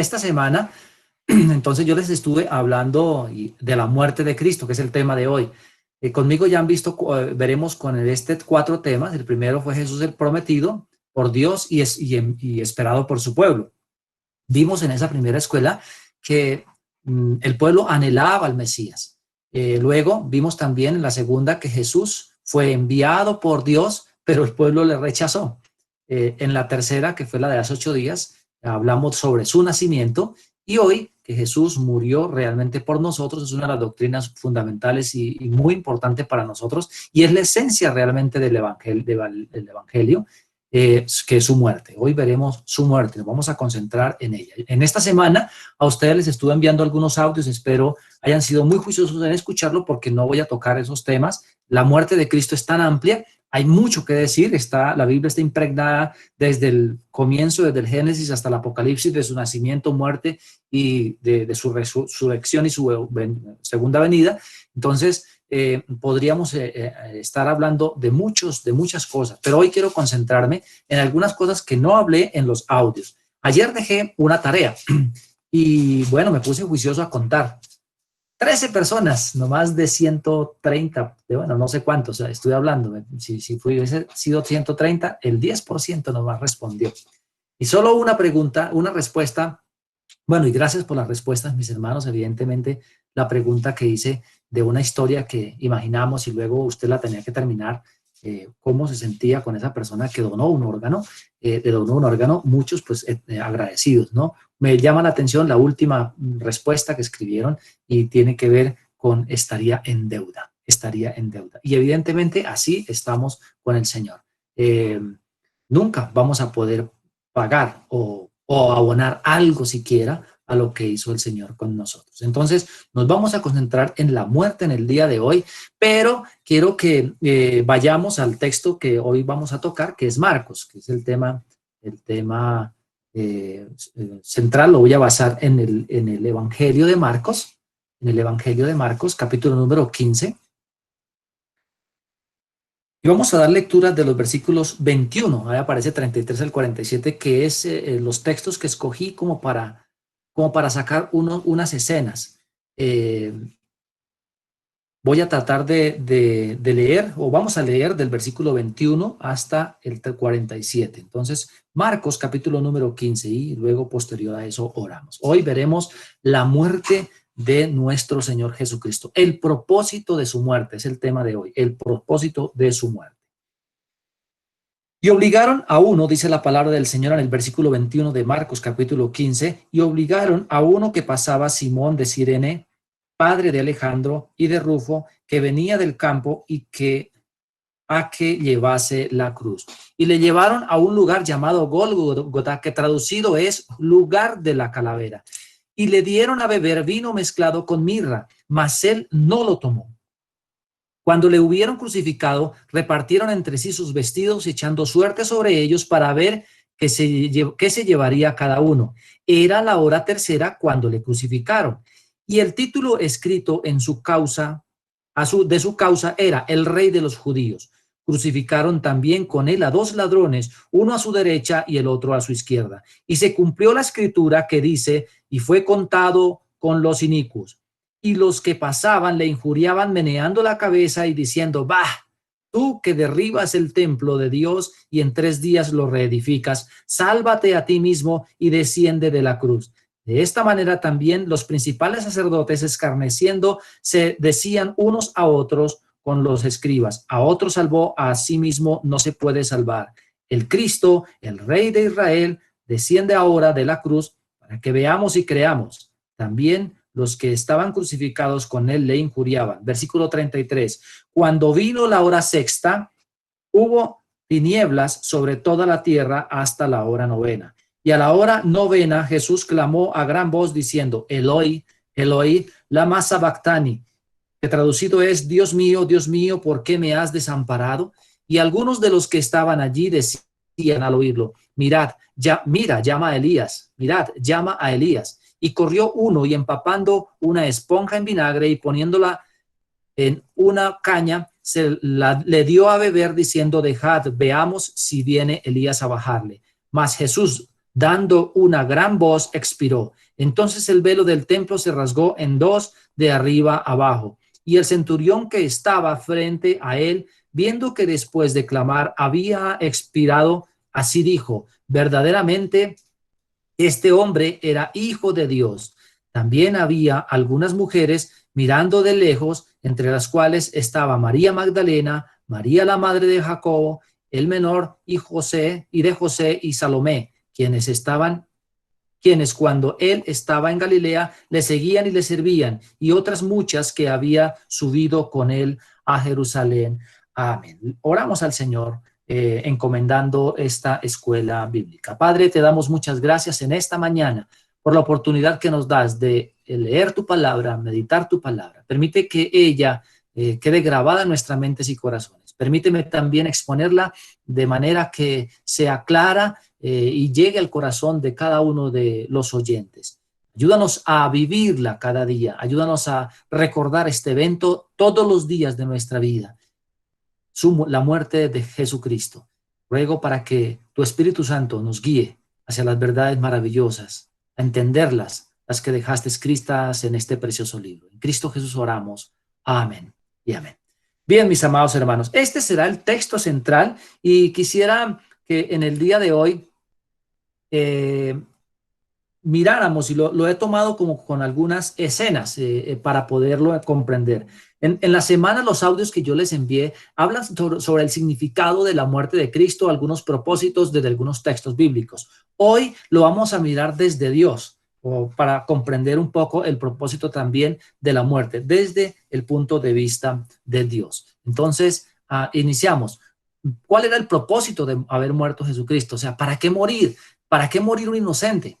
Esta semana, entonces yo les estuve hablando de la muerte de Cristo, que es el tema de hoy. Conmigo ya han visto, veremos con este 4 temas. El primero fue Jesús el prometido por Dios y esperado por su pueblo. Vimos en esa primera escuela que el pueblo anhelaba al Mesías. Luego vimos también en la segunda que Jesús fue enviado por Dios, pero el pueblo le rechazó. En la tercera, que fue la de hace 8 días, hablamos sobre su nacimiento, y hoy que Jesús murió realmente por nosotros es una de las doctrinas fundamentales y muy importante para nosotros, y es la esencia realmente del evangelio, que es su muerte. Hoy veremos su muerte, nos vamos a concentrar en ella. En esta semana a ustedes les estuve enviando algunos audios, espero hayan sido muy juiciosos en escucharlo porque no voy a tocar esos temas. La muerte de Cristo es tan amplia, hay mucho que decir, la Biblia está impregnada desde el comienzo, desde el Génesis hasta el Apocalipsis, de su nacimiento, muerte y de su resurrección y su segunda venida. Entonces, podríamos estar hablando de muchas cosas, pero hoy quiero concentrarme en algunas cosas que no hablé en los audios. Ayer dejé una tarea y bueno, me puse juicioso a contar. 13 personas, no más de 130, bueno, no sé cuántos, estoy hablando, si hubiese sido 130, el 10% nomás respondió. Y solo una pregunta, una respuesta. Bueno, y gracias por las respuestas, mis hermanos. Evidentemente, la pregunta que hice de una historia que imaginamos y luego usted la tenía que terminar, cómo se sentía con esa persona que donó un órgano, muchos pues agradecidos, ¿no? Me llama la atención la última respuesta que escribieron y tiene que ver con estaría en deuda. Y evidentemente así estamos con el Señor. Nunca vamos a poder pagar o abonar algo siquiera a lo que hizo el Señor con nosotros. Entonces, nos vamos a concentrar en la muerte en el día de hoy, pero quiero que vayamos al texto que hoy vamos a tocar, que es Marcos, que es el tema central. Lo voy a basar en el Evangelio de Marcos, capítulo número 15. Y vamos a dar lectura de los versículos 21, ahí aparece 33 al 47, que es los textos que escogí como para sacar unas escenas. Voy a tratar de leer, o vamos a leer del versículo 21 hasta el 47. Entonces, Marcos capítulo número 15, y luego posterior a eso oramos. Hoy veremos la muerte de nuestro Señor Jesucristo. El propósito de su muerte es el tema de hoy, el propósito de su muerte. Y obligaron a uno, dice la palabra del Señor en el versículo 21 de Marcos capítulo 15, y obligaron a uno que pasaba, Simón de Cirene, padre de Alejandro y de Rufo, que venía del campo, y que llevase la cruz. Y le llevaron a un lugar llamado Gólgota, que traducido es lugar de la calavera. Y le dieron a beber vino mezclado con mirra, mas él no lo tomó. Cuando le hubieron crucificado, repartieron entre sí sus vestidos, echando suerte sobre ellos para ver qué se llevaría cada uno. Era la hora tercera cuando le crucificaron. Y el título escrito en su causa, de su causa, era el Rey de los Judíos. Crucificaron también con él a 2 ladrones, uno a su derecha y el otro a su izquierda. Y se cumplió la escritura que dice, y fue contado con los inicuos. Y los que pasaban le injuriaban meneando la cabeza y diciendo, bah, tú que derribas el templo de Dios y en 3 días lo reedificas, sálvate a ti mismo y desciende de la cruz. De esta manera también los principales sacerdotes, escarneciendo, se decían unos a otros con los escribas, a otro salvó, a sí mismo no se puede salvar. El Cristo, el Rey de Israel, desciende ahora de la cruz para que veamos y creamos. También los que estaban crucificados con él le injuriaban. Versículo 33. Cuando vino la hora sexta, hubo tinieblas sobre toda la tierra hasta la hora novena. Y a la hora novena Jesús clamó a gran voz diciendo, Eloi, Eloi, lama sabactani, que traducido es, Dios mío, ¿por qué me has desamparado? Y algunos de los que estaban allí decían al oírlo, mira, llama a Elías, llama a Elías. Y corrió uno y empapando una esponja en vinagre y poniéndola en una caña, le dio a beber diciendo, dejad, veamos si viene Elías a bajarle. Mas Jesús, Dando una gran voz, expiró. Entonces el velo del templo se rasgó en dos de arriba abajo. Y el centurión que estaba frente a él, viendo que después de clamar había expirado, así dijo: verdaderamente este hombre era hijo de Dios. También había algunas mujeres mirando de lejos, entre las cuales estaba María Magdalena, María la madre de Jacobo, el menor, y José, y de José y Salomé, quienes cuando él estaba en Galilea le seguían y le servían, y otras muchas que había subido con él a Jerusalén. Amén. Oramos al Señor, encomendando esta escuela bíblica. Padre, te damos muchas gracias en esta mañana por la oportunidad que nos das de leer tu palabra, meditar tu palabra. Permite que ella quede grabada en nuestras mentes y corazones. Permíteme también exponerla de manera que sea clara y llegue al corazón de cada uno de los oyentes. Ayúdanos a vivirla cada día. Ayúdanos a recordar este evento todos los días de nuestra vida. La muerte de Jesucristo. Ruego para que tu Espíritu Santo nos guíe hacia las verdades maravillosas, a entenderlas, las que dejaste escritas en este precioso libro. En Cristo Jesús oramos. Amén y amén. Bien, mis amados hermanos, este será el texto central y quisiera que en el día de hoy miráramos, y lo he tomado como con algunas escenas para poderlo comprender. En la semana los audios que yo les envié hablan sobre el significado de la muerte de Cristo, algunos propósitos desde algunos textos bíblicos. Hoy lo vamos a mirar desde Dios, o para comprender un poco el propósito también de la muerte, desde el punto de vista de Dios. Entonces, iniciamos. ¿Cuál era el propósito de haber muerto Jesucristo? O sea, ¿para qué morir? ¿Para qué morir un inocente?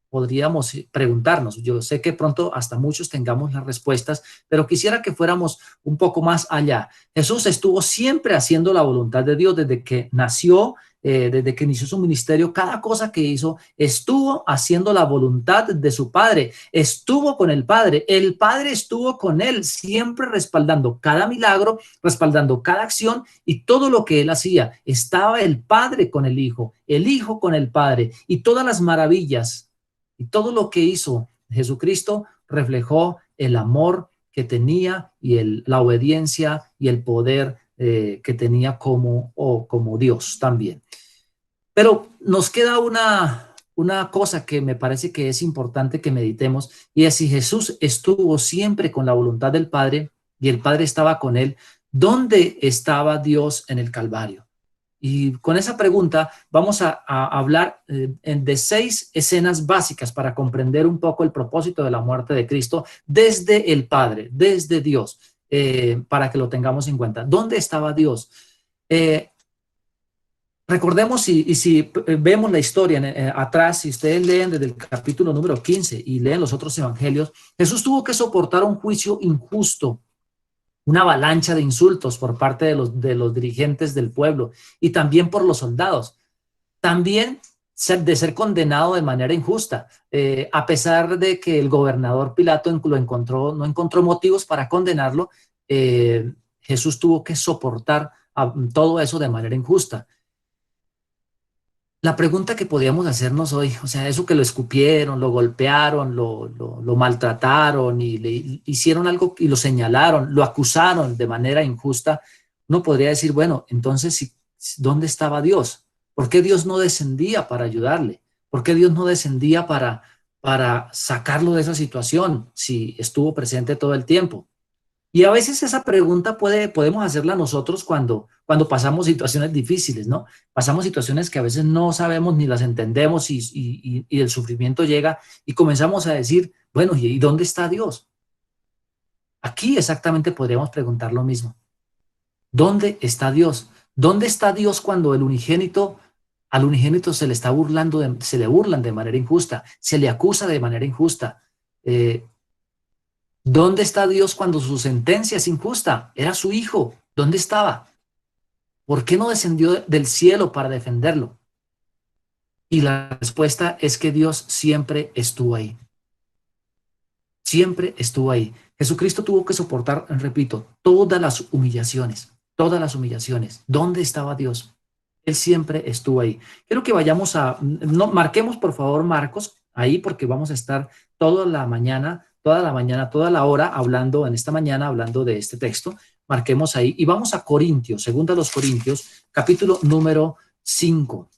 Podríamos preguntarnos. Yo sé que pronto hasta muchos tengamos las respuestas, pero quisiera que fuéramos un poco más allá. Jesús estuvo siempre haciendo la voluntad de Dios desde que nació, desde que inició su ministerio. Cada cosa que hizo estuvo haciendo la voluntad de su Padre, estuvo con el Padre estuvo con él, siempre respaldando cada milagro, respaldando cada acción y todo lo que él hacía. Estaba el Padre con el Hijo con el Padre, y todas las maravillas y todo lo que hizo Jesucristo reflejó el amor que tenía y la obediencia y el poder que tenía como Dios también. Pero nos queda una cosa que me parece que es importante que meditemos, y es: si Jesús estuvo siempre con la voluntad del Padre y el Padre estaba con él, ¿dónde estaba Dios en el Calvario? Y con esa pregunta vamos a hablar de 6 escenas básicas para comprender un poco el propósito de la muerte de Cristo desde el Padre, desde Dios, para que lo tengamos en cuenta. ¿Dónde estaba Dios? Recordemos, si vemos la historia atrás, si ustedes leen desde el capítulo número 15 y leen los otros evangelios, Jesús tuvo que soportar un juicio injusto, una avalancha de insultos por parte de los dirigentes del pueblo y también por los soldados. También de ser condenado de manera injusta, a pesar de que el gobernador Pilato no encontró motivos para condenarlo. Jesús tuvo que soportar todo eso de manera injusta. La pregunta que podíamos hacernos hoy, o sea, eso que lo escupieron, lo golpearon, lo maltrataron y le hicieron algo y lo señalaron, lo acusaron de manera injusta, uno podría decir, bueno, entonces, ¿dónde estaba Dios? ¿Por qué Dios no descendía para ayudarle? ¿Por qué Dios no descendía para sacarlo de esa situación si estuvo presente todo el tiempo? Y a veces esa pregunta podemos hacerla nosotros cuando pasamos situaciones difíciles, ¿no? Pasamos situaciones que a veces no sabemos ni las entendemos, y el sufrimiento llega y comenzamos a decir, bueno, ¿y dónde está Dios? Aquí exactamente podríamos preguntar lo mismo. ¿Dónde está Dios? ¿Dónde está Dios cuando al unigénito se le está se le burlan de manera injusta, se le acusa de manera injusta? ¿Dónde está Dios cuando su sentencia es injusta? Era su hijo. ¿Dónde estaba? ¿Por qué no descendió del cielo para defenderlo? Y la respuesta es que Dios siempre estuvo ahí. Siempre estuvo ahí. Jesucristo tuvo que soportar, repito, todas las humillaciones, todas las humillaciones. ¿Dónde estaba Dios? Él siempre estuvo ahí. Quiero que vayamos no, marquemos por favor Marcos ahí porque vamos a estar toda la hora hablando, en esta mañana hablando de este texto. Marquemos ahí y vamos a Corintios, segunda a los Corintios, capítulo número 5,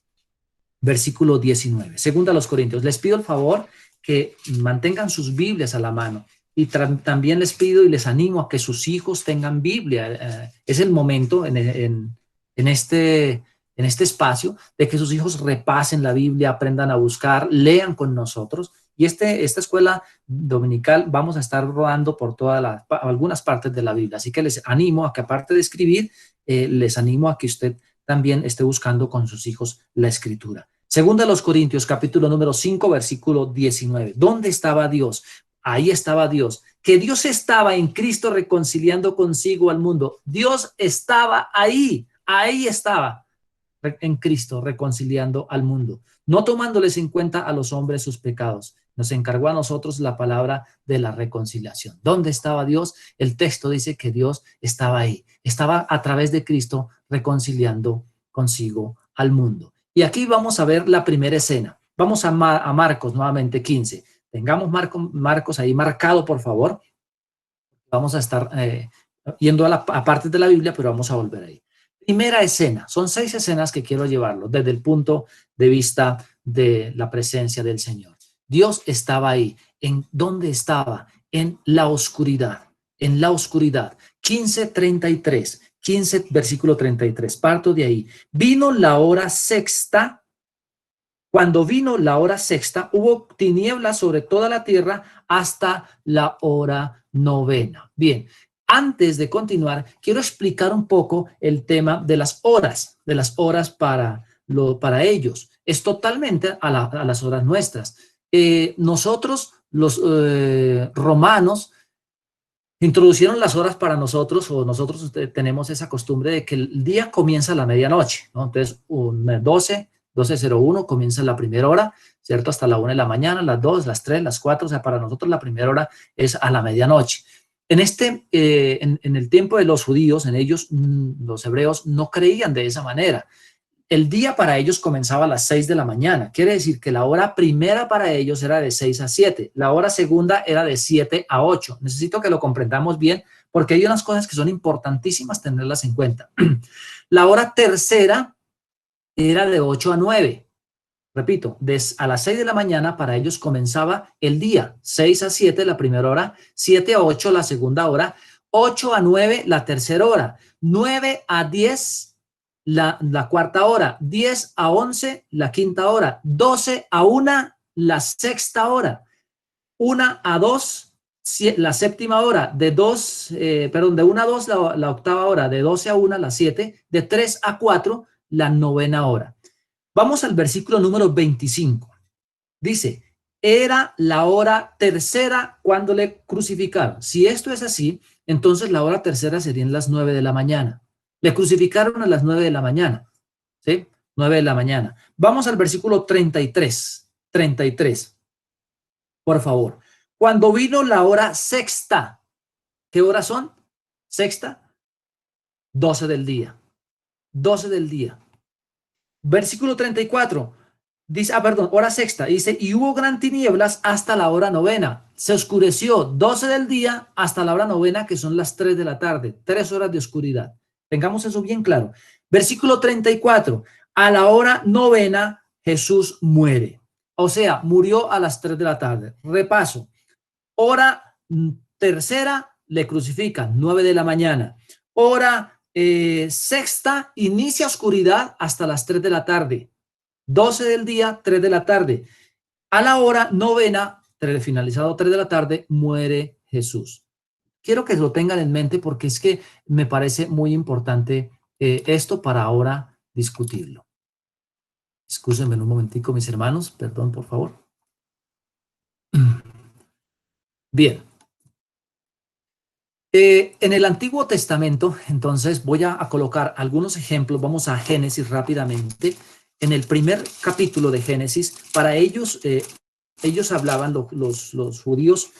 versículo 19. Segunda a los Corintios. Les pido el favor que mantengan sus Biblias a la mano. Y también les pido y les animo a que sus hijos tengan Biblia. Es el momento en este espacio de que sus hijos repasen la Biblia, aprendan a buscar, lean con nosotros. Y esta escuela dominical vamos a estar rodando por algunas partes de la Biblia. Así que les animo a que aparte de escribir, les animo a que usted también esté buscando con sus hijos la escritura. Segunda a los Corintios, capítulo número 5, versículo 19. ¿Dónde estaba Dios? Ahí estaba Dios. Que Dios estaba en Cristo reconciliando consigo al mundo. Dios estaba ahí estaba en Cristo reconciliando al mundo, no tomándoles en cuenta a los hombres sus pecados. Nos encargó a nosotros la palabra de la reconciliación. ¿Dónde estaba Dios? El texto dice que Dios estaba ahí. Estaba a través de Cristo reconciliando consigo al mundo. Y aquí vamos a ver la primera escena. Vamos a Marcos nuevamente 15. Tengamos Marcos ahí marcado, por favor. Vamos a estar yendo a partes de la Biblia, pero vamos a volver ahí. Primera escena. Son 6 escenas que quiero llevarlo desde el punto de vista de la presencia del Señor. Dios estaba ahí. ¿En dónde estaba? En la oscuridad. En la oscuridad. 15:33. 15, versículo 33. Parto de ahí. Vino la hora sexta. Cuando vino la hora sexta, hubo tinieblas sobre toda la tierra hasta la hora novena. Bien, antes de continuar, quiero explicar un poco el tema de las horas para ellos. Es totalmente a las horas nuestras. Nosotros, los romanos, introducieron las horas para nosotros, o nosotros tenemos esa costumbre de que el día comienza a la medianoche, ¿no? Entonces, 12:01 comienza la primera hora, ¿cierto? Hasta la 1 de la mañana, las 2, las 3, las 4, o sea, para nosotros la primera hora es a la medianoche. En el tiempo de los judíos, en ellos, los hebreos, no creían de esa manera. El día para ellos comenzaba a las 6 de la mañana. Quiere decir que la hora primera para ellos era de 6 a 7. La hora segunda era de 7 a 8. Necesito que lo comprendamos bien porque hay unas cosas que son importantísimas tenerlas en cuenta. La hora tercera era de 8 a 9. Repito, a las 6 de la mañana para ellos comenzaba el día. 6 a 7 la primera hora, 7 a 8 la segunda hora, 8 a 9 la tercera hora, 9 a 10 la cuarta hora, 10 a 11 la quinta hora, 12 a 1 la sexta hora, 1 a 2 la séptima hora, de 1 a 2 la octava hora, de 12 a 1 la 7, de 3 a 4 la novena hora. Vamos al versículo número 25. Dice, era la hora tercera cuando le crucificaron. Si esto es así, entonces la hora tercera serían las 9 de la mañana. Le crucificaron a las 9 de la mañana. ¿Sí? 9 de la mañana. Vamos al versículo 33. 33. Por favor. Cuando vino la hora sexta. ¿Qué horas son? Sexta. 12 del día. 12 del día. Versículo 34. Dice, hora sexta. Dice, y hubo gran tinieblas hasta la hora novena. Se oscureció 12 del día hasta la hora novena, que son las 3 de la tarde. 3 horas de oscuridad. Tengamos eso bien claro. Versículo 34. A la hora novena, Jesús muere. O sea, murió a las 3 de la tarde. Repaso. Hora tercera, le crucifican, 9 de la mañana. Hora sexta, inicia oscuridad hasta las 3 de la tarde. 12 del día, 3 de la tarde. A la hora novena, finalizado 3 de la tarde, muere Jesús. Quiero que lo tengan en mente porque es que me parece muy importante esto para ahora discutirlo. Excúsenme un momentico, mis hermanos, perdón, por favor. Bien. En el Antiguo Testamento, entonces voy a colocar algunos ejemplos. Vamos a Génesis rápidamente. En el primer capítulo de Génesis, para ellos, ellos hablaban, los judíos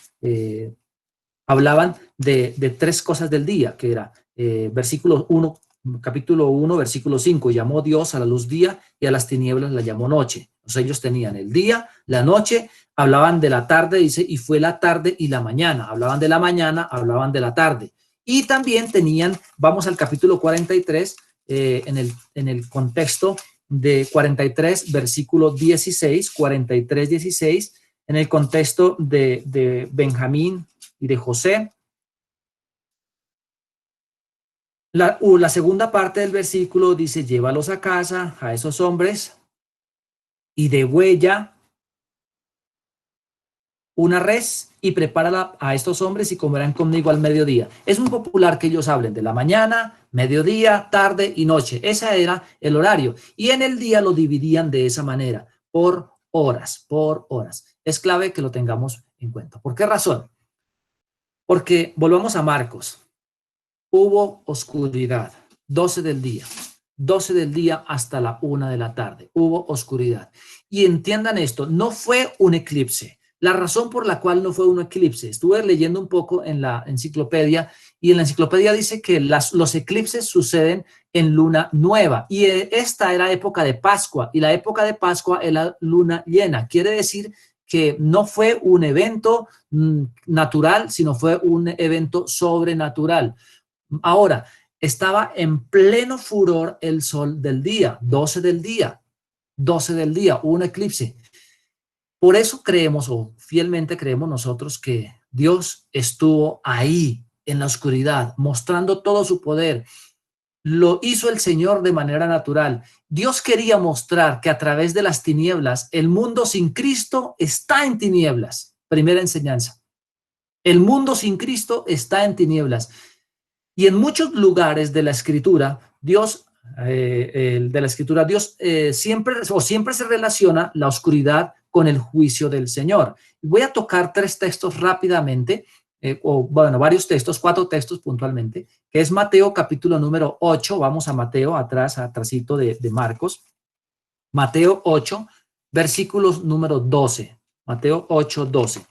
hablaban de 3 cosas del día, que era versículo 1, capítulo 1, versículo 5, llamó Dios a la luz día y a las tinieblas la llamó noche. Entonces ellos tenían el día, la noche, hablaban de la tarde, dice, y fue la tarde y la mañana. Hablaban de la mañana, hablaban de la tarde. Y también tenían, vamos al capítulo 43, en el contexto de 43, versículo 16, 43, 16, en el contexto de Benjamín y de José. La segunda parte del versículo dice, llévalos a casa, a esos hombres, y degüella una res y prepárala a estos hombres y comerán conmigo al mediodía. Es muy popular que ellos hablen de la mañana, mediodía, tarde y noche. Ese era el horario. Y en el día lo dividían de esa manera, por horas, por horas. Es clave que lo tengamos en cuenta. ¿Por qué razón? Porque volvamos a Marcos. Hubo oscuridad, 12 del día. 12 del día hasta la 1 de la tarde. Hubo oscuridad. Y entiendan esto, no fue un eclipse. La razón por la cual no fue un eclipse, estuve leyendo un poco en la enciclopedia y en la enciclopedia dice que los eclipses suceden en luna nueva y esta era época de Pascua y la época de Pascua es la luna llena. Quiere decir que no fue un evento natural, sino fue un evento sobrenatural. Ahora, estaba en pleno furor el sol del día, 12 del día, 12 del día, un eclipse. Por eso creemos o fielmente creemos nosotros que Dios estuvo ahí en la oscuridad, mostrando todo su poder. Lo hizo el Señor de manera natural. Dios quería mostrar que a través de las tinieblas, el mundo sin Cristo está en tinieblas. Primera enseñanza. El mundo sin Cristo está en tinieblas. Y en muchos lugares de la Escritura, Dios siempre se relaciona la oscuridad con el juicio del Señor. Voy a tocar 3 textos rápidamente, varios textos, 4 textos puntualmente, que es Mateo capítulo número 8, vamos a Mateo, atrásito de Marcos, Mateo 8, versículos número 12, Mateo 8, 12.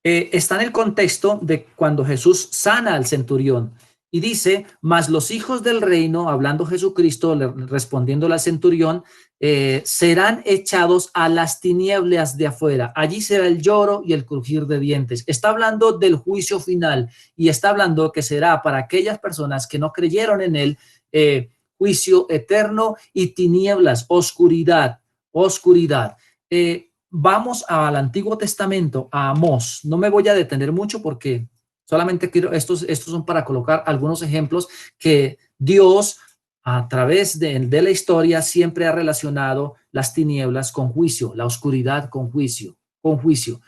Está en el contexto de cuando Jesús sana al centurión y dice, mas los hijos del reino, hablando Jesucristo, respondiendo al centurión, serán echados a las tinieblas de afuera. Allí será el lloro y el crujir de dientes. Está hablando del juicio final y está hablando que será para aquellas personas que no creyeron en él, juicio eterno y tinieblas, oscuridad, oscuridad. Vamos al Antiguo Testamento, a Amós. No me voy a detener mucho porque solamente quiero, estos son para colocar algunos ejemplos que Dios a través de la historia siempre ha relacionado las tinieblas con juicio, la oscuridad con juicio, con juicio.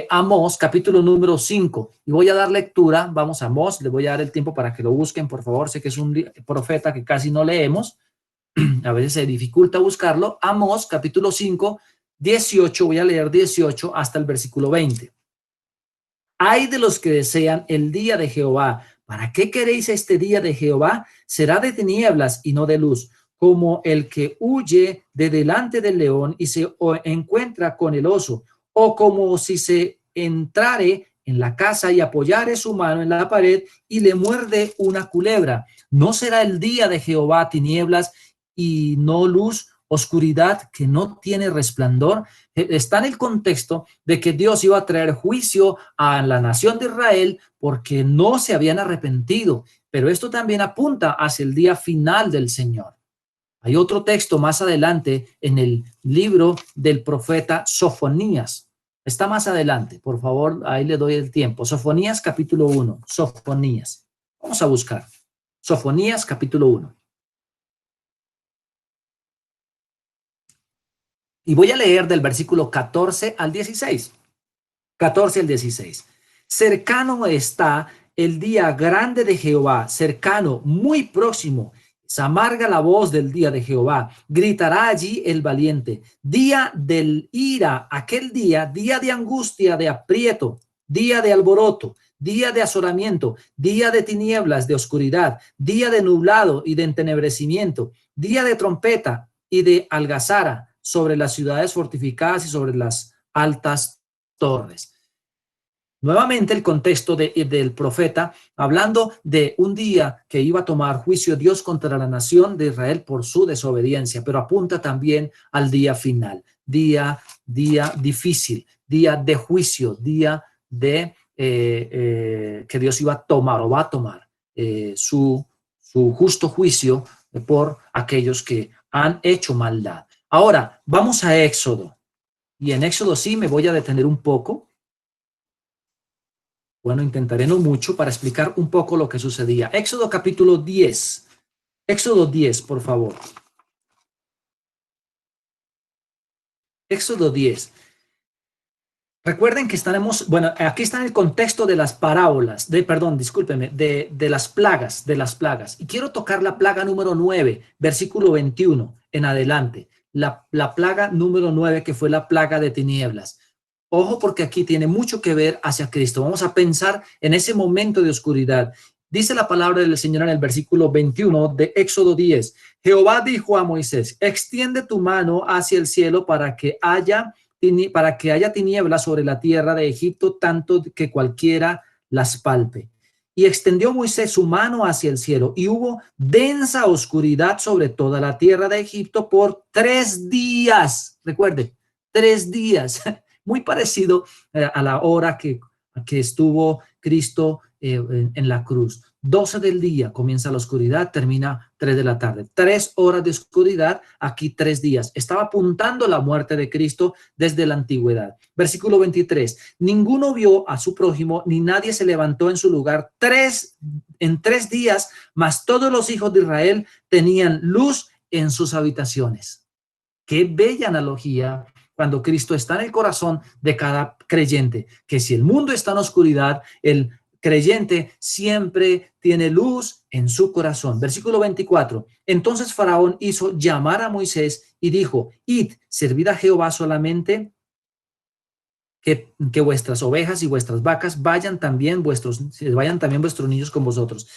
Amós, capítulo número 5. Y voy a dar lectura, vamos a Amós, le voy a dar el tiempo para que lo busquen, por favor. Sé que es un profeta que casi no leemos, a veces se dificulta buscarlo. Amós, capítulo 5, 18, voy a leer 18 hasta el versículo 20. Ay de los que desean el día de Jehová. ¿Para qué queréis este día de Jehová? Será de tinieblas y no de luz, como el que huye de delante del león y se encuentra con el oso, o como si se entrare en la casa y apoyare su mano en la pared y le muerde una culebra. ¿No será el día de Jehová tinieblas y no luz, oscuridad que no tiene resplandor? Está en el contexto de que Dios iba a traer juicio a la nación de Israel porque no se habían arrepentido, pero esto también apunta hacia el día final del Señor. Hay otro texto más adelante en el libro del profeta Sofonías. Está más adelante, por favor, ahí le doy el tiempo. Sofonías capítulo 1, Sofonías. Vamos a buscar. Sofonías capítulo 1. Y voy a leer del versículo 14 al 16. 14 al 16. Cercano está el día grande de Jehová, cercano, muy próximo. Se amarga la voz del día de Jehová. Gritará allí el valiente. Día del ira, aquel día de angustia, de aprieto, día de alboroto, día de asolamiento, día de tinieblas, de oscuridad, día de nublado y de entenebrecimiento, día de trompeta y de algazara sobre las ciudades fortificadas y sobre las altas torres. Nuevamente el contexto del profeta, hablando de un día que iba a tomar juicio Dios contra la nación de Israel por su desobediencia, pero apunta también al día final, día difícil, día de juicio, día de que Dios iba a tomar o va a tomar su justo juicio por aquellos que han hecho maldad. Ahora, vamos a Éxodo. Y en Éxodo sí me voy a detener un poco. Bueno, intentaré no mucho para explicar un poco lo que sucedía. Éxodo capítulo 10. Éxodo 10, por favor. Éxodo 10. Recuerden que estaremos, bueno, aquí está en el contexto de las parábolas, perdón, discúlpenme, de las plagas. Y quiero tocar la plaga número 9, versículo 21 en adelante. La plaga número 9, que fue la plaga de tinieblas. Ojo, porque aquí tiene mucho que ver hacia Cristo. Vamos a pensar en ese momento de oscuridad. Dice la palabra del Señor en el versículo 21 de Éxodo 10. Jehová dijo a Moisés, extiende tu mano hacia el cielo para que haya tinieblas sobre la tierra de Egipto, tanto que cualquiera las palpe. Y extendió Moisés su mano hacia el cielo, y hubo densa oscuridad sobre toda la tierra de Egipto por 3 días. Recuerde, 3 días. Muy parecido a la hora que estuvo Cristo en la cruz. 12 del día comienza la oscuridad, termina 3 de la tarde. 3 horas de oscuridad, aquí 3 días. Estaba apuntando la muerte de Cristo desde la antigüedad. Versículo 23. Ninguno vio a su prójimo, ni nadie se levantó en su lugar en 3 días, mas todos los hijos de Israel tenían luz en sus habitaciones. Qué bella analogía cuando Cristo está en el corazón de cada creyente, que si el mundo está en oscuridad, el creyente siempre tiene luz en su corazón. Versículo 24. Entonces Faraón hizo llamar a Moisés y dijo, id, servid a Jehová solamente, que vuestras ovejas y vuestras vacas vayan también vuestros niños con vosotros.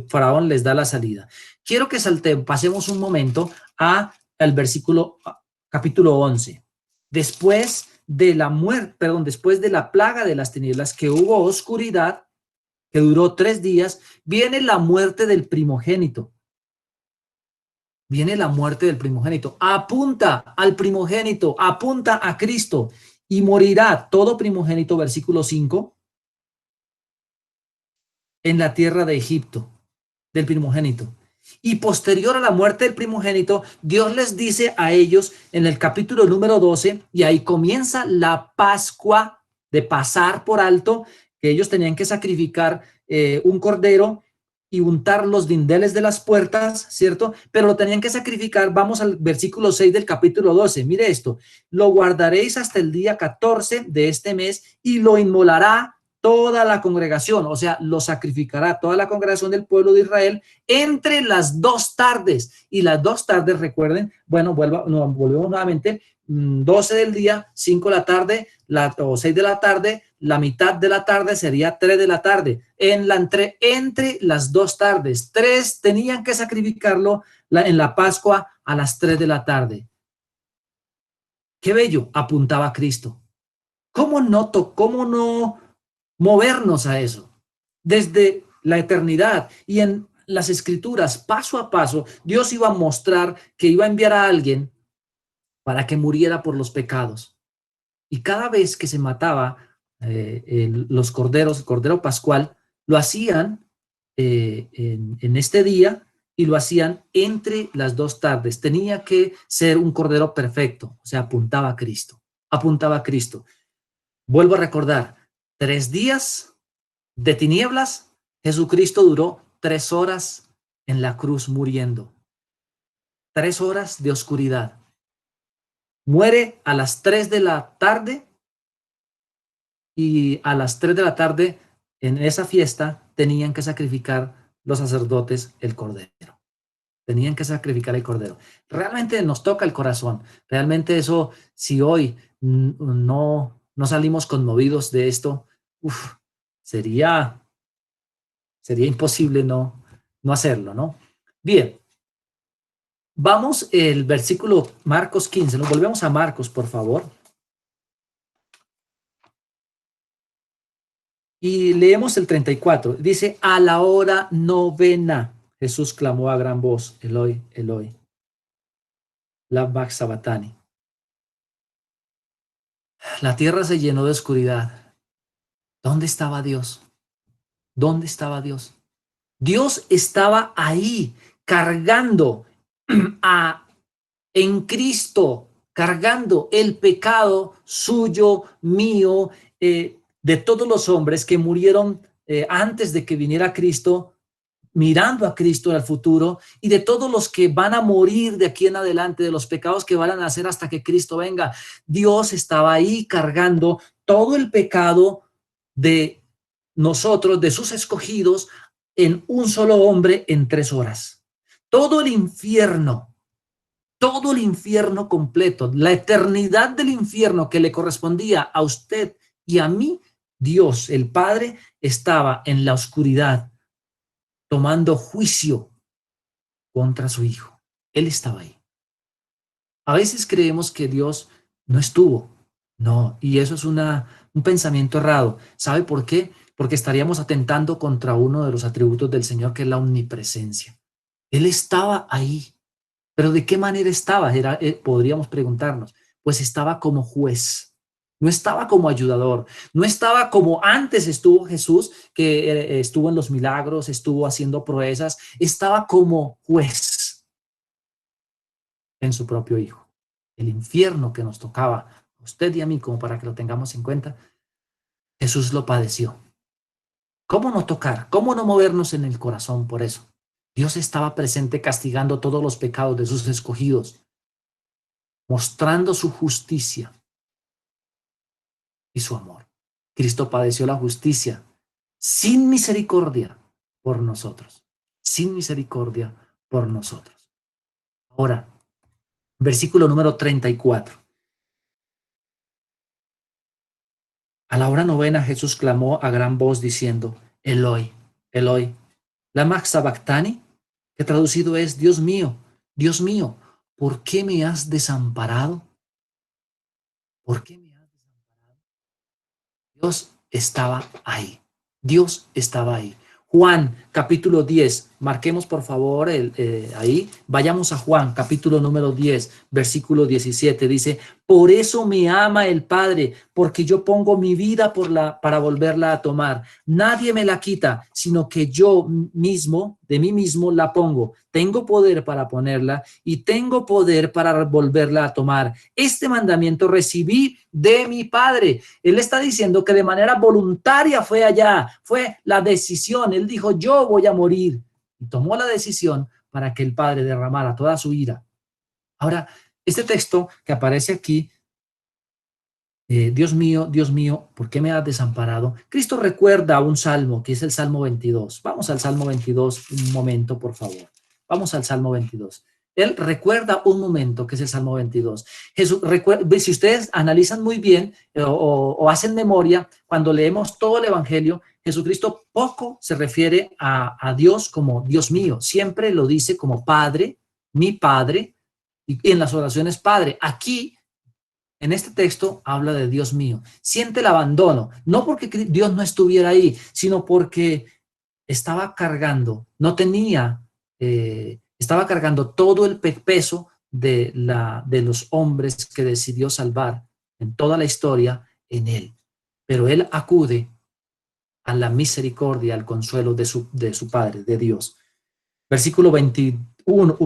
Faraón les da la salida. Quiero que pasemos un momento al versículo capítulo 11. Después de la muerte, perdón, después de la plaga de las tinieblas, que hubo oscuridad, que duró 3 días, viene la muerte del primogénito. Viene la muerte del primogénito. Apunta al primogénito, apunta a Cristo. Y morirá todo primogénito, versículo 5, en la tierra de Egipto, del primogénito. Y posterior a la muerte del primogénito, Dios les dice a ellos en el capítulo número 12, y ahí comienza la Pascua de pasar por alto, que ellos tenían que sacrificar un cordero y untar los dindeles de las puertas, ¿cierto? Pero lo tenían que sacrificar. Vamos al versículo 6 del capítulo 12. Mire esto. Lo guardaréis hasta el día 14 de este mes y lo inmolará toda la congregación, o sea, lo sacrificará toda la congregación del pueblo de Israel entre las 2 tardes. Y las 2 tardes, recuerden, bueno, volvemos nuevamente, 12 del día, 5 de la tarde, o 6 de la tarde, la mitad de la tarde sería 3 de la tarde. Entre las 2 tardes, 3 tenían que sacrificarlo en la Pascua a las 3 de la tarde. Qué bello, apuntaba a Cristo. ¿Cómo no movernos a eso? Desde la eternidad y en las escrituras, paso a paso, Dios iba a mostrar que iba a enviar a alguien para que muriera por los pecados. Y cada vez que se mataba los corderos, el cordero pascual, lo hacían en este día y lo hacían entre las 2 tardes. Tenía que ser un cordero perfecto, o sea, apuntaba a Cristo, apuntaba a Cristo. Vuelvo a recordar, 3 días de tinieblas, Jesucristo duró 3 horas en la cruz muriendo. 3 horas de oscuridad. Muere a las 3 de la tarde y a las 3 de la tarde en esa fiesta tenían que sacrificar los sacerdotes el cordero. Tenían que sacrificar el cordero. Realmente nos toca el corazón. Realmente eso, si hoy no salimos conmovidos de esto, sería imposible no hacerlo, ¿no? Bien, vamos el versículo Marcos 15. Nos volvemos a Marcos, por favor. Y leemos el 34. Dice, a la hora novena, Jesús clamó a gran voz, Eloi, Eloi, lama sabactani. La tierra se llenó de oscuridad. ¿Dónde estaba Dios? ¿Dónde estaba Dios? Dios estaba ahí cargando a, en Cristo, cargando el pecado suyo, mío, de todos los hombres que murieron antes de que viniera Cristo, mirando a Cristo en el futuro, y de todos los que van a morir de aquí en adelante, de los pecados que van a nacer hasta que Cristo venga. Dios estaba ahí cargando todo el pecado de nosotros, de sus escogidos, en un solo hombre en 3 horas. Todo el infierno completo, la eternidad del infierno que le correspondía a usted y a mí, Dios, el Padre, estaba en la oscuridad tomando juicio contra su Hijo. Él estaba ahí. A veces creemos que Dios no estuvo. No, y eso es un pensamiento errado. ¿Sabe por qué? Porque estaríamos atentando contra uno de los atributos del Señor, que es la omnipresencia. Él estaba ahí. ¿Pero de qué manera estaba? Podríamos preguntarnos. Pues estaba como juez. No estaba como ayudador. No estaba como antes estuvo Jesús, que estuvo en los milagros, estuvo haciendo proezas. Estaba como juez en su propio Hijo. El infierno que nos tocaba a usted y a mí, como para que lo tengamos en cuenta, Jesús lo padeció. ¿Cómo no tocar? ¿Cómo no movernos en el corazón por eso? Dios estaba presente castigando todos los pecados de sus escogidos, mostrando su justicia y su amor. Cristo padeció la justicia sin misericordia por nosotros, sin misericordia por nosotros. Ahora, versículo número 34. A la hora novena Jesús clamó a gran voz diciendo, Eloi, Eloi, lama sabactani, que traducido es, Dios mío, ¿por qué me has desamparado? ¿Por qué me has desamparado? Dios estaba ahí. Dios estaba ahí. Juan, capítulo 10. Marquemos, por favor, ahí. Vayamos a Juan, capítulo número 10, versículo 17. Dice, por eso me ama el Padre, porque yo pongo mi vida para volverla a tomar. Nadie me la quita, sino que yo mismo, de mí mismo, la pongo. Tengo poder para ponerla y tengo poder para volverla a tomar. Este mandamiento recibí de mi Padre. Él está diciendo que de manera voluntaria fue allá, fue la decisión. Él dijo, yo voy a morir. Y tomó la decisión para que el Padre derramara toda su ira. Ahora, este texto que aparece aquí, Dios mío, ¿por qué me has desamparado? Cristo recuerda un salmo, que es el Salmo 22. Vamos al Salmo 22 un momento, por favor. Vamos al Salmo 22. Él recuerda un momento, que es el Salmo 22. Jesús recuerda, si ustedes analizan muy bien o hacen memoria, cuando leemos todo el Evangelio, Jesucristo poco se refiere a Dios como Dios mío. Siempre lo dice como Padre, mi Padre, y en las oraciones Padre. Aquí, en este texto, habla de Dios mío. Siente el abandono, no porque Dios no estuviera ahí, sino porque estaba cargando, no tenía, estaba cargando todo el peso de los hombres que decidió salvar en toda la historia en él. Pero él acude a la misericordia, al consuelo de su Padre, de Dios. Versículo 21,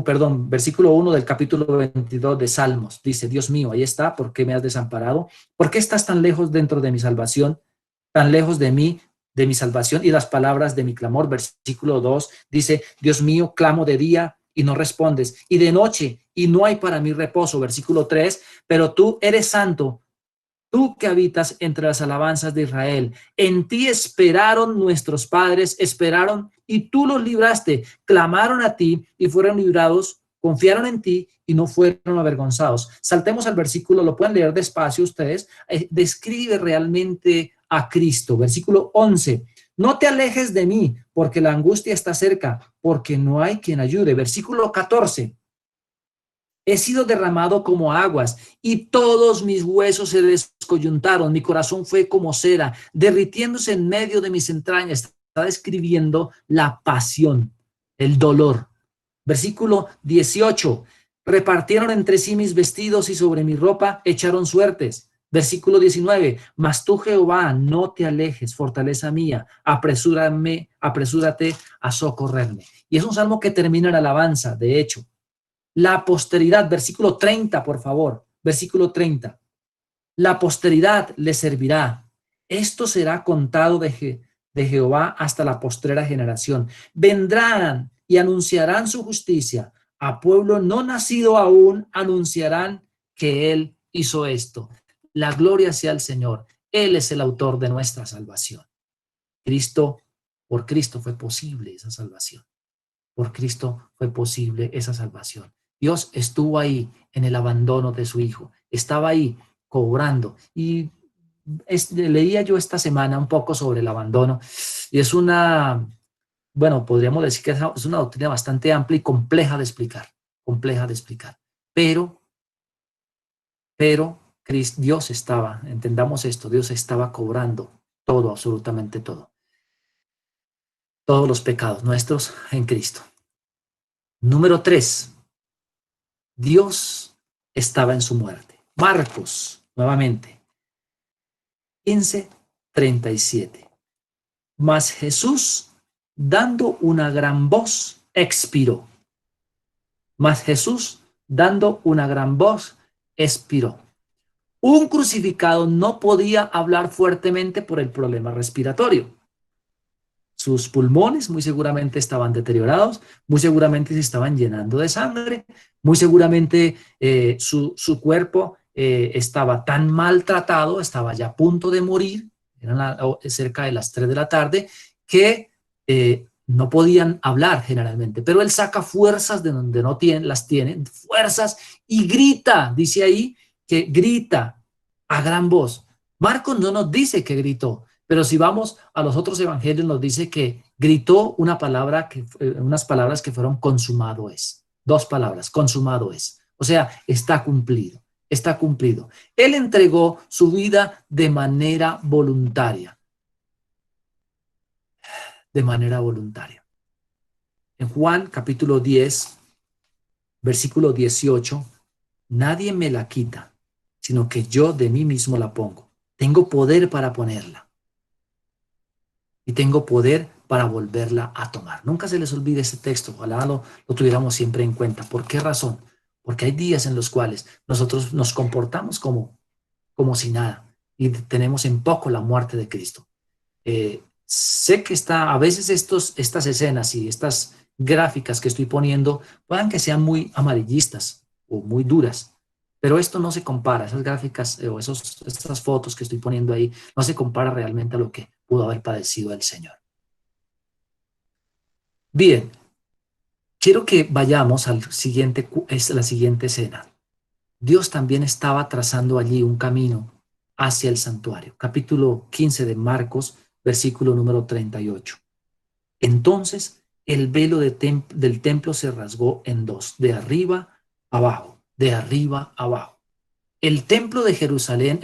versículo 1 del capítulo 22 de Salmos. Dice, Dios mío, ahí está, ¿por qué me has desamparado? ¿Por qué estás tan lejos dentro de mi salvación? Tan lejos de mí, de mi salvación y las palabras de mi clamor. Versículo 2 dice, Dios mío, clamo de día y no respondes, y de noche y no hay para mí reposo. Versículo 3, pero tú eres santo, tú que habitas entre las alabanzas de Israel. En ti esperaron nuestros padres, esperaron y tú los libraste. Clamaron a ti y fueron librados, confiaron en ti y no fueron avergonzados. Saltemos al versículo, lo pueden leer despacio ustedes. Describe realmente a Cristo. Versículo 11. No te alejes de mí, porque la angustia está cerca, porque no hay quien ayude. Versículo 14. He sido derramado como aguas y todos mis huesos se descoyuntaron, mi corazón fue como cera, derritiéndose en medio de mis entrañas. Está describiendo la pasión, el dolor. Versículo 18, repartieron entre sí mis vestidos y sobre mi ropa echaron suertes. Versículo 19, mas tú, Jehová, no te alejes, fortaleza mía, apresúrate a socorrerme. Y es un salmo que termina en alabanza, de hecho. La posteridad, versículo 30, por favor, versículo 30. La posteridad le servirá. Esto será contado de Jehová hasta la postrera generación. Vendrán y anunciarán su justicia. A pueblo no nacido aún anunciarán que Él hizo esto. La gloria sea al Señor. Él es el autor de nuestra salvación. Por Cristo fue posible esa salvación. Por Cristo fue posible esa salvación. Dios estuvo ahí en el abandono de su Hijo. Estaba ahí cobrando. Y leía yo esta semana un poco sobre el abandono. Y es bueno, podríamos decir que es una doctrina bastante amplia y compleja de explicar. Compleja de explicar. Pero Dios estaba, entendamos esto, Dios estaba cobrando todo, absolutamente todo. Todos los pecados nuestros en Cristo. Número 3. Dios estaba en su muerte. Marcos, nuevamente, 15:37. Mas Jesús, dando una gran voz, expiró. Mas Jesús, dando una gran voz, expiró. Un crucificado no podía hablar fuertemente por el problema respiratorio. Sus pulmones muy seguramente estaban deteriorados, muy seguramente se estaban llenando de sangre, muy seguramente su cuerpo estaba tan maltratado, estaba ya a punto de morir, eran cerca de las 3 de la tarde, que no podían hablar generalmente. Pero él saca fuerzas de donde no las tiene, fuerzas, y grita, dice ahí, que grita a gran voz. Marcos no nos dice que gritó, pero si vamos a los otros evangelios nos dice que gritó unas palabras que fueron consumado es. 2 palabras, consumado es. O sea, está cumplido, está cumplido. Él entregó su vida de manera voluntaria. De manera voluntaria. En Juan capítulo 10, versículo 18, nadie me la quita, sino que yo de mí mismo la pongo. Tengo poder para ponerla. Y tengo poder para volverla a tomar. Nunca se les olvide ese texto, ojalá lo tuviéramos siempre en cuenta. ¿Por qué razón? Porque hay días en los cuales nosotros nos comportamos como si nada y tenemos en poco la muerte de Cristo. Sé que a veces estas escenas y estas gráficas que estoy poniendo puedan que sean muy amarillistas o muy duras, pero esto no se compara, esas gráficas o estas fotos que estoy poniendo ahí, no se compara realmente a lo que pudo haber padecido el Señor. Bien, quiero que vayamos a la siguiente escena. Dios también estaba trazando allí un camino hacia el santuario. Capítulo 15 de Marcos, versículo número 38. Entonces el velo del templo se rasgó en 2, de arriba abajo, de arriba abajo. En el templo de Jerusalén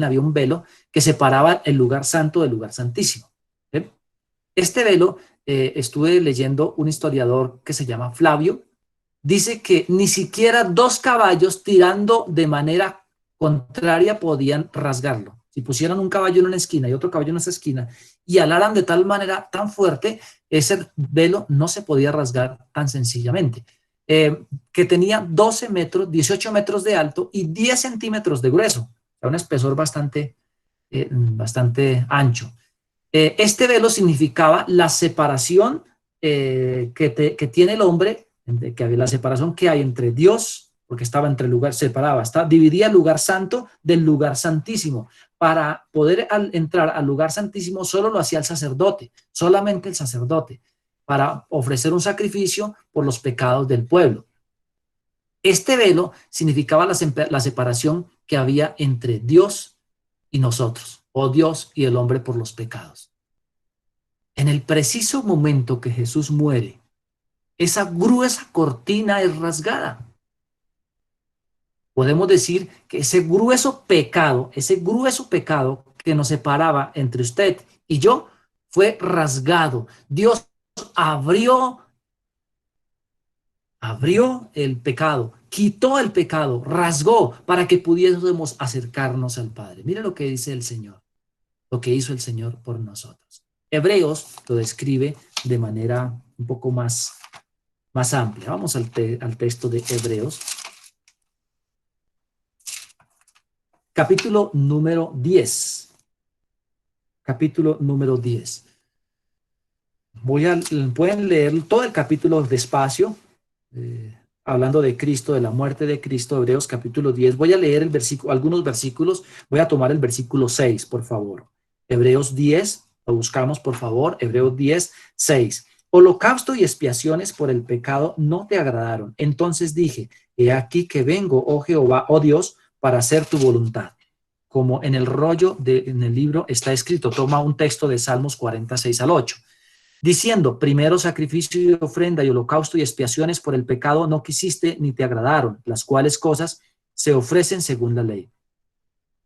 había un velo que separaba el lugar santo del lugar santísimo. ¿Sí? Este velo, estuve leyendo un historiador que se llama Flavio, dice que ni siquiera 2 caballos tirando de manera contraria podían rasgarlo. Si pusieran un caballo en una esquina y otro caballo en esa esquina y alaran de tal manera tan fuerte, ese velo no se podía rasgar tan sencillamente. Que tenía 12 metros, 18 metros de alto y 10 centímetros de grueso. Era un espesor bastante ancho. Este velo significaba la separación que tiene el hombre, que la separación que hay entre Dios, porque estaba entre el lugar, dividía el lugar santo del lugar santísimo. Para poder entrar al lugar santísimo solo lo hacía el sacerdote, solamente el sacerdote, para ofrecer un sacrificio por los pecados del pueblo. Este velo significaba la separación que había entre Dios y nosotros, o Dios y el hombre por los pecados. En el preciso momento que Jesús muere, esa gruesa cortina es rasgada. Podemos decir que ese grueso pecado que nos separaba entre usted y yo, fue rasgado. Dios abrió el pecado, quitó el pecado, rasgó para que pudiésemos acercarnos al Padre. Mire lo que dice el Señor, lo que hizo el Señor por nosotros. Hebreos lo describe de manera un poco más amplia. Vamos al texto de Hebreos, capítulo número 10. Capítulo número 10. Pueden leer todo el capítulo despacio, hablando de Cristo, de la muerte de Cristo, Hebreos capítulo 10. Voy a leer algunos versículos, voy a tomar el versículo 6, por favor. Hebreos 10, lo buscamos, por favor, Hebreos 10, 6. Holocausto y expiaciones por el pecado no te agradaron. Entonces dije, he aquí que vengo, oh Jehová, oh Dios, para hacer tu voluntad. Como en el en el libro está escrito, toma un texto de Salmos 46 al 8. Diciendo, primero sacrificio y ofrenda y holocausto y expiaciones por el pecado no quisiste ni te agradaron, las cuales cosas se ofrecen según la ley.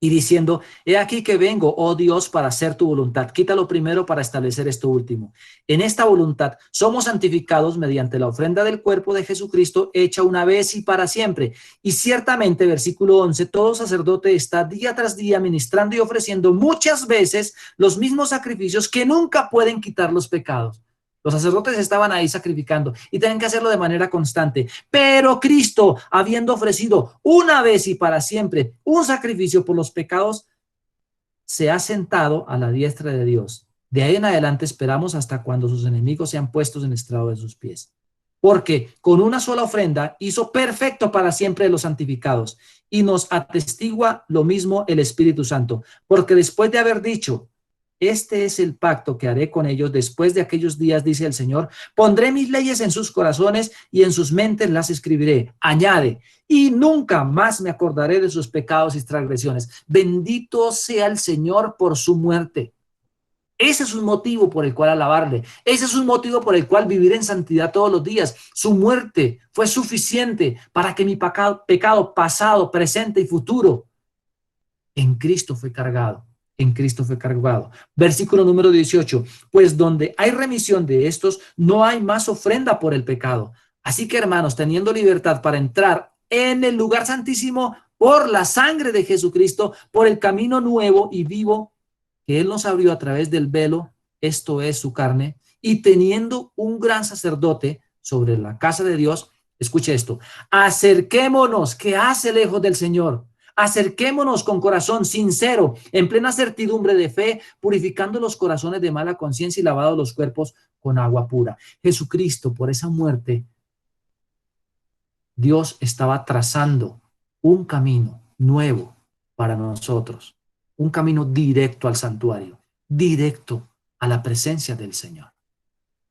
Y diciendo, he aquí que vengo, oh Dios, para hacer tu voluntad. Quítalo primero para establecer esto último. En esta voluntad somos santificados mediante la ofrenda del cuerpo de Jesucristo hecha una vez y para siempre. Y ciertamente, versículo 11, todo sacerdote está día tras día ministrando y ofreciendo muchas veces los mismos sacrificios que nunca pueden quitar los pecados. Los sacerdotes estaban ahí sacrificando y tienen que hacerlo de manera constante. Pero Cristo, habiendo ofrecido una vez y para siempre un sacrificio por los pecados, se ha sentado a la diestra de Dios. De ahí en adelante esperamos hasta cuando sus enemigos sean puestos en estrado de sus pies. Porque con una sola ofrenda hizo perfecto para siempre los santificados, y nos atestigua lo mismo el Espíritu Santo. Porque después de haber dicho, este es el pacto que haré con ellos después de aquellos días, dice el Señor, pondré mis leyes en sus corazones y en sus mentes las escribiré. Añade, y nunca más me acordaré de sus pecados y transgresiones. Bendito sea el Señor por su muerte. Ese es un motivo por el cual alabarle. Ese es un motivo por el cual vivir en santidad todos los días. Su muerte fue suficiente para que mi pecado pasado, presente y futuro en Cristo fue cargado. En Cristo fue cargado. Versículo número 18. Pues donde hay remisión de estos, no hay más ofrenda por el pecado. Así que, hermanos, teniendo libertad para entrar en el lugar santísimo por la sangre de Jesucristo, por el camino nuevo y vivo que Él nos abrió a través del velo, esto es su carne, y teniendo un gran sacerdote sobre la casa de Dios, escuche esto, acerquémonos, ¿qué hace lejos del Señor? Acerquémonos con corazón sincero, en plena certidumbre de fe, purificando los corazones de mala conciencia y lavados los cuerpos con agua pura. Jesucristo, por esa muerte, Dios estaba trazando un camino nuevo para nosotros, un camino directo al santuario, directo a la presencia del Señor.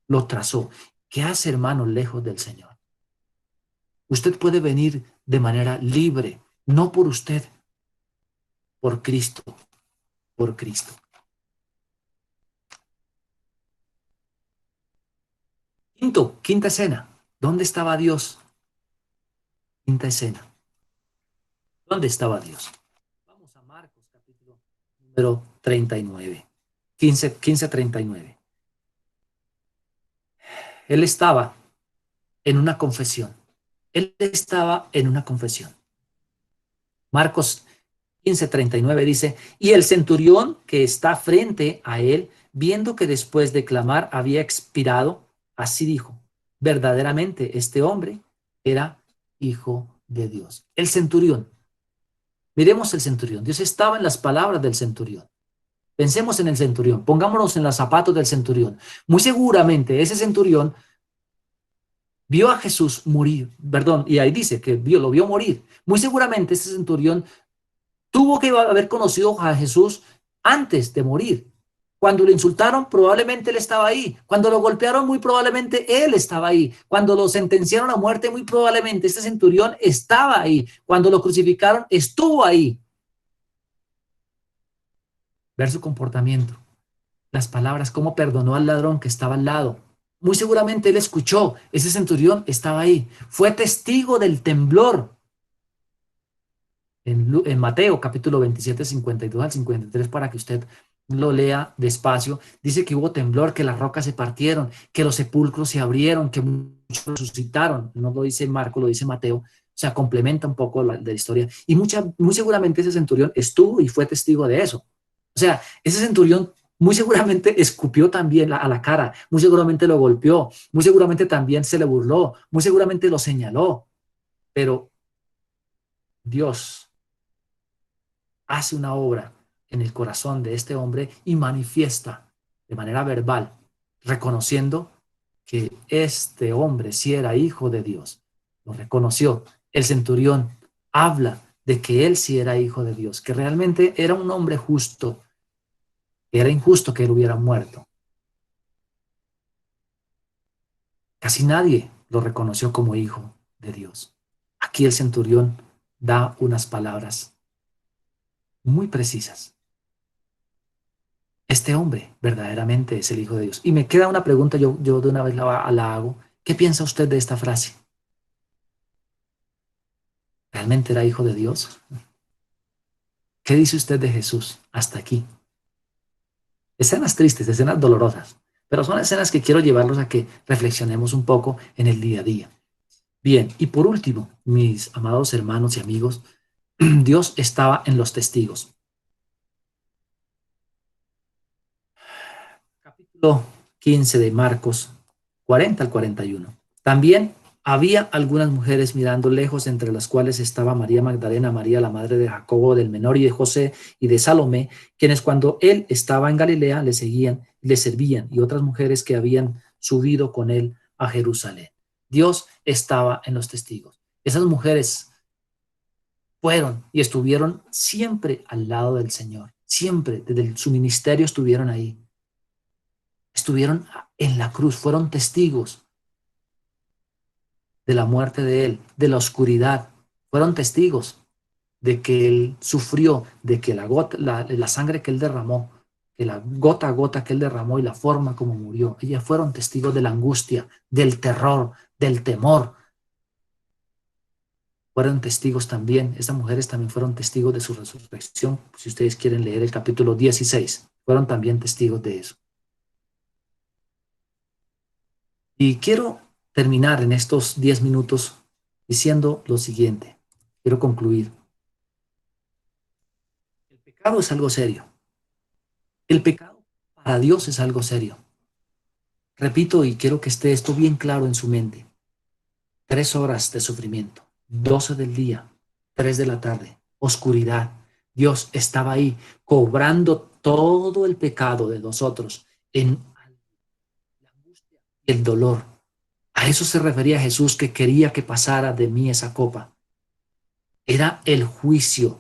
Lo trazó. ¿Qué hace, hermano, lejos del Señor? Usted puede venir de manera libre, no por usted, por Cristo, por Cristo. Quinta escena. ¿Dónde estaba Dios? Quinta escena. ¿Dónde estaba Dios? Vamos a Marcos, capítulo número 39. 15:39. Él estaba en una confesión. Él estaba en una confesión. Marcos 15:39 dice, y el centurión que está frente a él, viendo que después de clamar había expirado, así dijo, verdaderamente este hombre era hijo de Dios. El centurión. Miremos el centurión. Dios estaba en las palabras del centurión. Pensemos en el centurión. Pongámonos en los zapatos del centurión. Muy seguramente ese centurión vio a Jesús morir, perdón, y ahí dice que lo vio morir. Muy seguramente ese centurión tuvo que haber conocido a Jesús antes de morir. Cuando lo insultaron, probablemente él estaba ahí. Cuando lo golpearon, muy probablemente él estaba ahí. Cuando lo sentenciaron a muerte, muy probablemente este centurión estaba ahí. Cuando lo crucificaron, estuvo ahí. Ver su comportamiento, las palabras, cómo perdonó al ladrón que estaba al lado. Muy seguramente él escuchó, ese centurión estaba ahí. Fue testigo del temblor. en Mateo capítulo 27, 52 al 53, para que usted lo lea despacio. Dice que hubo temblor, que las rocas se partieron, que los sepulcros se abrieron, que muchos resucitaron. No lo dice Marco, lo dice Mateo. O sea, complementa un poco la historia. Y muy seguramente ese centurión estuvo y fue testigo de eso. O sea, ese centurión muy seguramente escupió también a la cara, muy seguramente lo golpeó, muy seguramente también se le burló, muy seguramente lo señaló, pero Dios hace una obra en el corazón de este hombre y manifiesta de manera verbal, reconociendo que este hombre sí era hijo de Dios. Lo reconoció. El centurión habla de que él sí era hijo de Dios, que realmente era un hombre justo, que era injusto que él hubiera muerto. Casi nadie lo reconoció como hijo de Dios. Aquí el centurión da unas palabras muy precisas. Este hombre verdaderamente es el Hijo de Dios. Y me queda una pregunta, yo de una vez la hago. ¿Qué piensa usted de esta frase? ¿Realmente era hijo de Dios? ¿Qué dice usted de Jesús hasta aquí? Escenas tristes, escenas dolorosas, pero son escenas que quiero llevarlos a que reflexionemos un poco en el día a día. Bien, y por último, mis amados hermanos y amigos, Dios estaba en los testigos. Capítulo 15 de Marcos, 40 al 41. También había algunas mujeres mirando lejos, entre las cuales estaba María Magdalena, María la madre de Jacobo, del menor, y de José y de Salomé, quienes cuando él estaba en Galilea le seguían, le servían, y otras mujeres que habían subido con él a Jerusalén. Dios estaba en los testigos. Esas mujeres fueron y estuvieron siempre al lado del Señor, siempre, desde su ministerio estuvieron ahí, estuvieron en la cruz, fueron testigos de la muerte de él, de la oscuridad, fueron testigos de que él sufrió, de que la sangre que él derramó, que la gota a gota que él derramó y la forma como murió, ellas fueron testigos de la angustia, del terror, del temor. Fueron testigos también, estas mujeres también fueron testigos de su resurrección. Si ustedes quieren leer el capítulo 16, fueron también testigos de eso. Y quiero terminar en estos 10 minutos diciendo lo siguiente. Quiero concluir. El pecado es algo serio. El pecado para Dios es algo serio. Repito, y quiero que esté esto bien claro en su mente. 3 horas de sufrimiento, 12 del día, 3 de la tarde, oscuridad. Dios estaba ahí cobrando todo el pecado de nosotros en la angustia y el dolor. A eso se refería Jesús, que quería que pasara de mí esa copa. Era el juicio.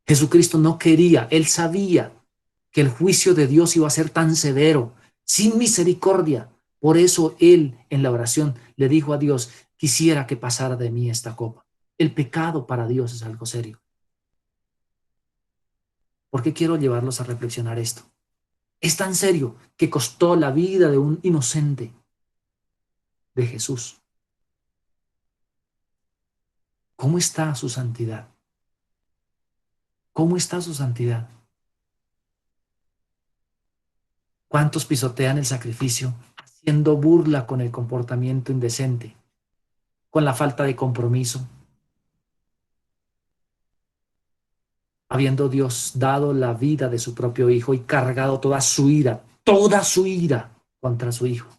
Jesucristo no quería, él sabía que el juicio de Dios iba a ser tan severo, sin misericordia. Por eso él en la oración le dijo a Dios: quisiera que pasara de mí esta copa. El pecado para Dios es algo serio. ¿Por qué quiero llevarlos a reflexionar esto? Es tan serio que costó la vida de un inocente, de Jesús. ¿Cómo está su santidad? ¿Cómo está su santidad? ¿Cuántos pisotean el sacrificio haciendo burla con el comportamiento indecente, con la falta de compromiso, habiendo Dios dado la vida de su propio Hijo y cargado toda su ira contra su Hijo?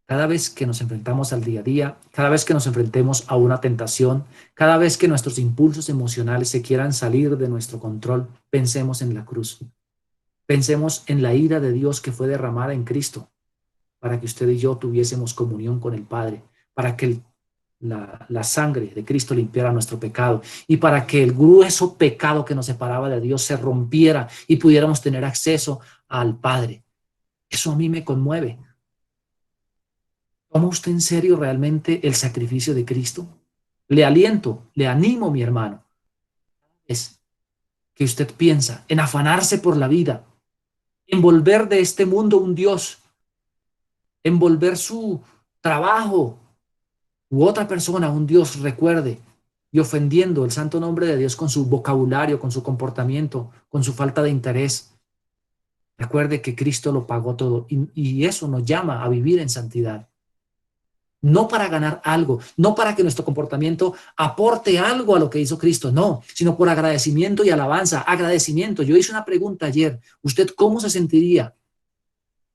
Cada vez que nos enfrentamos al día a día, cada vez que nos enfrentemos a una tentación, cada vez que nuestros impulsos emocionales se quieran salir de nuestro control, pensemos en la cruz. Pensemos en la ira de Dios que fue derramada en Cristo para que usted y yo tuviésemos comunión con el Padre, para que la sangre de Cristo limpiara nuestro pecado y para que el grueso pecado que nos separaba de Dios se rompiera y pudiéramos tener acceso al Padre. Eso a mí me conmueve. ¿Toma usted en serio realmente el sacrificio de Cristo? Le aliento, le animo, mi hermano, es que usted piensa en afanarse por la vida, en volver de este mundo un Dios, en volver su trabajo u otra persona un Dios. Recuerde y ofendiendo el santo nombre de Dios con su vocabulario, con su comportamiento, con su falta de interés. Recuerde que Cristo lo pagó todo y eso nos llama a vivir en santidad. No para ganar algo, no para que nuestro comportamiento aporte algo a lo que hizo Cristo, no, sino por agradecimiento y alabanza, agradecimiento. Yo hice una pregunta ayer, ¿usted cómo se sentiría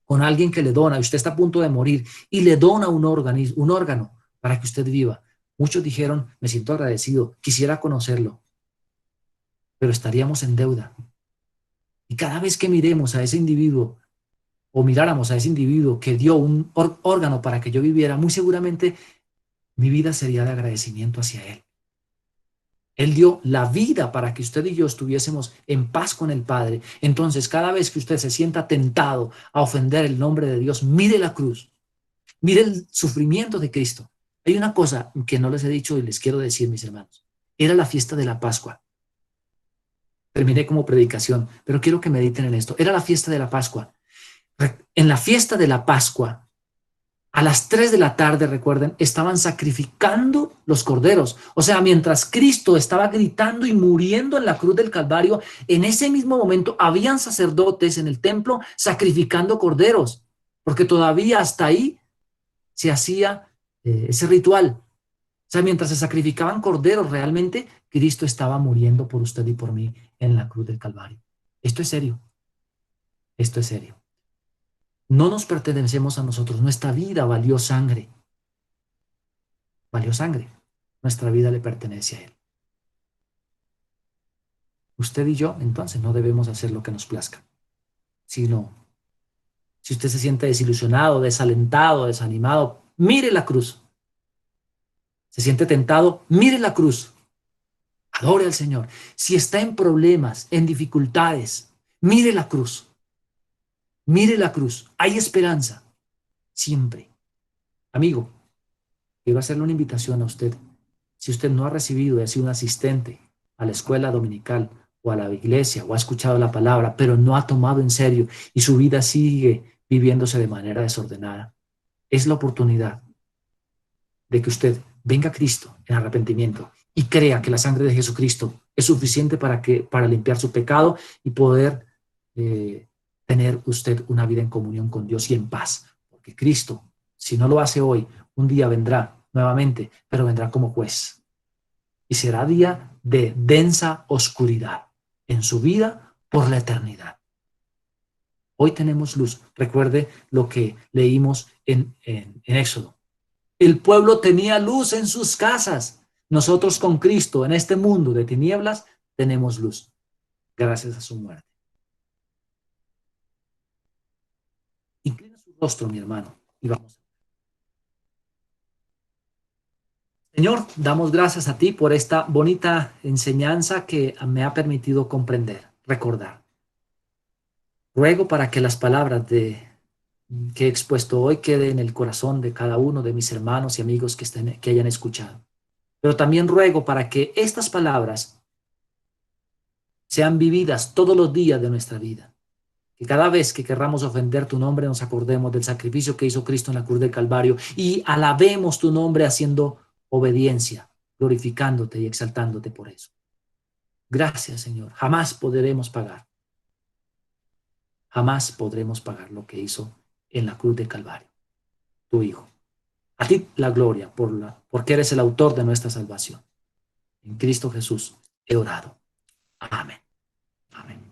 con alguien que le dona, y usted está a punto de morir, y le dona un órgano para que usted viva? Muchos dijeron, me siento agradecido, quisiera conocerlo, pero estaríamos en deuda. Y cada vez que miremos a ese individuo, o miráramos a ese individuo que dio un órgano para que yo viviera, muy seguramente mi vida sería de agradecimiento hacia él. Él dio la vida para que usted y yo estuviésemos en paz con el Padre. Entonces, cada vez que usted se sienta tentado a ofender el nombre de Dios, mire la cruz, mire el sufrimiento de Cristo. Hay una cosa que no les he dicho y les quiero decir, mis hermanos. Era la fiesta de la Pascua. Terminé como predicación, pero quiero que mediten en esto. Era la fiesta de la Pascua. En la fiesta de la Pascua, a las 3 de la tarde, recuerden, estaban sacrificando los corderos. O sea, mientras Cristo estaba gritando y muriendo en la cruz del Calvario, en ese mismo momento habían sacerdotes en el templo sacrificando corderos, porque todavía hasta ahí se hacía ese ritual. O sea, mientras se sacrificaban corderos, realmente Cristo estaba muriendo por usted y por mí en la cruz del Calvario. Esto es serio. Esto es serio. No nos pertenecemos a nosotros. Nuestra vida valió sangre. Valió sangre. Nuestra vida le pertenece a Él. Usted y yo, entonces, no debemos hacer lo que nos plazca, sino, si usted se siente desilusionado, desalentado, desanimado, mire la cruz. Se siente tentado, mire la cruz. Adore al Señor. Si está en problemas, en dificultades, mire la cruz. Mire la cruz. Hay esperanza. Siempre. Amigo, quiero hacerle una invitación a usted. Si usted no ha recibido y ha sido un asistente a la escuela dominical o a la iglesia o ha escuchado la palabra, pero no ha tomado en serio y su vida sigue viviéndose de manera desordenada, es la oportunidad de que usted venga a Cristo en arrepentimiento y crea que la sangre de Jesucristo es suficiente para limpiar su pecado y poder tener usted una vida en comunión con Dios y en paz. Porque Cristo, si no lo hace hoy, un día vendrá nuevamente, pero vendrá como juez. Y será día de densa oscuridad en su vida por la eternidad. Hoy tenemos luz. Recuerde lo que leímos en Éxodo. El pueblo tenía luz en sus casas. Nosotros con Cristo en este mundo de tinieblas tenemos luz, gracias a su muerte. Inclina su rostro, mi hermano, y vamos. Señor, damos gracias a ti por esta bonita enseñanza que me ha permitido comprender, recordar. Ruego para que las palabras que he expuesto hoy queden en el corazón de cada uno de mis hermanos y amigos que hayan escuchado. Pero también ruego para que estas palabras sean vividas todos los días de nuestra vida. Que cada vez que querramos ofender tu nombre nos acordemos del sacrificio que hizo Cristo en la cruz del Calvario y alabemos tu nombre haciendo obediencia, glorificándote y exaltándote por eso. Gracias, Señor. Jamás podremos pagar lo que hizo en la cruz del Calvario, tu Hijo. A ti la gloria porque eres el autor de nuestra salvación. En Cristo Jesús he orado. Amén. Amén.